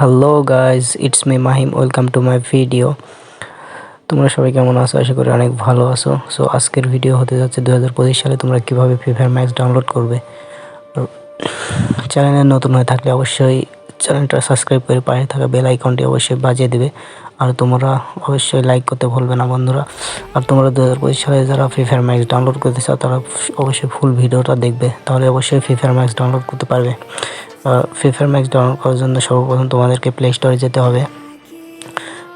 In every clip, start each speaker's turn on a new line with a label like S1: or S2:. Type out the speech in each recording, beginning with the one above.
S1: Hello guys, it's me Mahim. Welcome to my video. তোমরা সবাই কেমন আছো? আশা করি অনেক ভালো আছো। সো আজকের ভিডিও হতে যাচ্ছে 2025 সালে তোমরা কীভাবে ফ্রি ফায়ার ম্যাক্স ডাউনলোড করবে। চ্যানেলে নতুন হয়ে থাকলে অবশ্যই চ্যানেলটা সাবস্ক্রাইব করে পাশে থাকা বেল আইকনটি অবশ্যই বাজিয়ে দেবে। আর তোমরা অবশ্যই লাইক করতে ভুলবে না বন্ধুরা। আর তোমরা 2025 সালে যারা ফ্রি ফায়ার ম্যাক্স ডাউনলোড করতে চাও তারা অবশ্যই ফুল ভিডিওটা দেখবে, তাহলে অবশ্যই ফ্রি ফায়ার ম্যাক্স ডাউনলোড করতে পারবে। ফ্রি ফায়ার ম্যাক্স ডাউনলোড করার জন্য সর্বপ্রথম তোমাদেরকে প্লে স্টোরে যেতে হবে,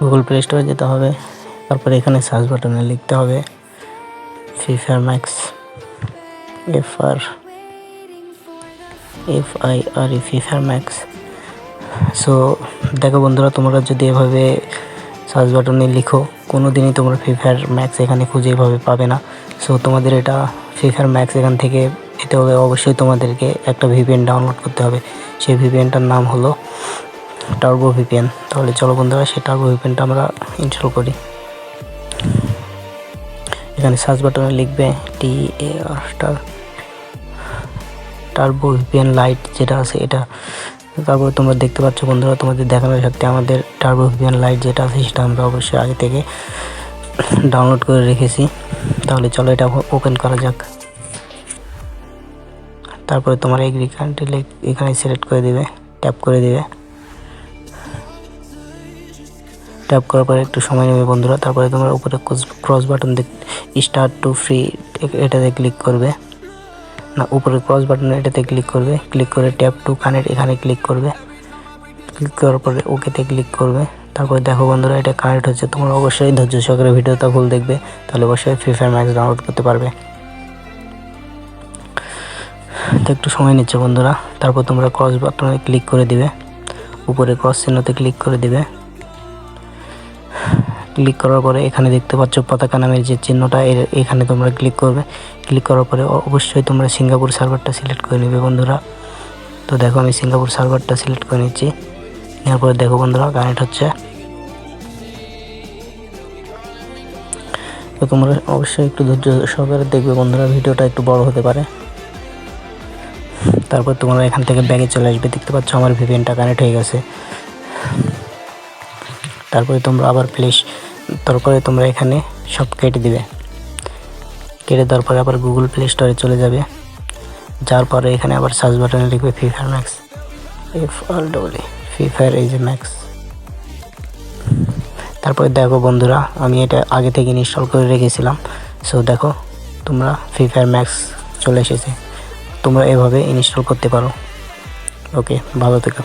S1: গুগল প্লে স্টোরে যেতে হবে। তারপরে এখানে সার্চ বাটনে লিখতে হবে free fire max, FIRE free fire max. So দেখো বন্ধুরা, তোমরা যদি এভাবে সার্চ বাটনে লিখো কোনো দিনই তোমরা ফ্রি ফায়ার ম্যাক্স এখানে খুঁজে এভাবে পাবে না। সো তোমাদের এটা ফ্রি ফায়ার ম্যাক্স এখান থেকে পেতে হবে। অবশ্যই তোমাদেরকে একটা VPN ডাউনলোড করতে হবে। সেই VPNটার নাম হলো টার্বো VPN। তাহলে চলো বন্ধুরা, সেই টার্বো VPNটা আমরা ইনস্টল করি। এখানে সার্চ বাটনে লিখবে টার্বো VPN লাইট যেটা আছে এটা। তারপর তোমরা দেখতে পাচ্ছ বন্ধুরা, তোমাদের দেখানোর সাথে আমাদের টার্বো VPN লাইট যেটা আছে সেটা আমরা অবশ্যই আগে থেকে ডাউনলোড করে রেখেছি। তাহলে চলো এটা ওপেন করা যাক। তারপরে তোমার এগ্রি কান্ট্রি এখানে সিলেক্ট করে দিবে, ট্যাপ করে দিবে। ট্যাপ করার পরে একটু সময় নেবে বন্ধুরা। তারপরে তোমরা উপরে cross button start to free এটাতে ক্লিক করবে, না উপরে ক্রস বাটন এটাতে ক্লিক করবে। ক্লিক করে ট্যাপ টু কানেক্ট এখানে ক্লিক করবে। ক্লিক করার পরে ওকেতে ক্লিক করবে। তারপরে দেখো বন্ধুরা, এটা কানেক্ট হচ্ছে। তোমরা অবশ্যই ধৈর্য সহকারে ভিডিওটা ফুল দেখবে, তাহলে অবশ্যই ফ্রি ফায়ার ম্যাক্স ডাউনলোড করতে পারবে। তো একটু সময় নিচ্ছে বন্ধুরা। তারপর তোমরা ক্রস বাটনে ক্লিক করে দিবে, উপরে ক্রস চিহ্নতে ক্লিক করে দিবে। ক্লিক করার পরে এখানে দেখতে পাচ্ছ পতাকা নামের যে চিহ্নটা, এখানে তোমরা ক্লিক করবে। ক্লিক করার পরে অবশ্যই তোমরা সিঙ্গাপুর সার্ভারটা সিলেক্ট করে নেবে বন্ধুরা। তো দেখো আমি সিঙ্গাপুর সার্ভারটা সিলেক্ট করে নিচ্ছি। নেওয়ার পরে দেখো বন্ধুরা কানেক্ট হচ্ছে। তো তোমরা অবশ্যই একটু ধৈর্য সহকারে দেখবে বন্ধুরা, ভিডিওটা একটু বড় হতে পারে। তারপর তোমরা এখান থেকে ব্যাগে চলে আসবে। দেখতে পাচ্ছ আমার VPNটা কানেক্ট হয়ে গেছে। তারপরে তোমরা আবার তারপরে তোমরা এখানে সব কেটে দিবে। কেটে দেওয়ার পরে আবার গুগল প্লে স্টোরে চলে যাবে। যার পরে এখানে আবার সার্চ বাটনে লিখবে free fire max, FREE free fire এই যে ম্যাক্স। তারপরে দেখো বন্ধুরা, আমি এটা আগে থেকে ইনস্টল করে রেখেছিলাম। সো দেখো তোমরা ফ্রি ফায়ার ম্যাক্স চলে এসেছে। তোমরা এভাবে ইনস্টল করতে পারো। ওকে, ভালো থেকো।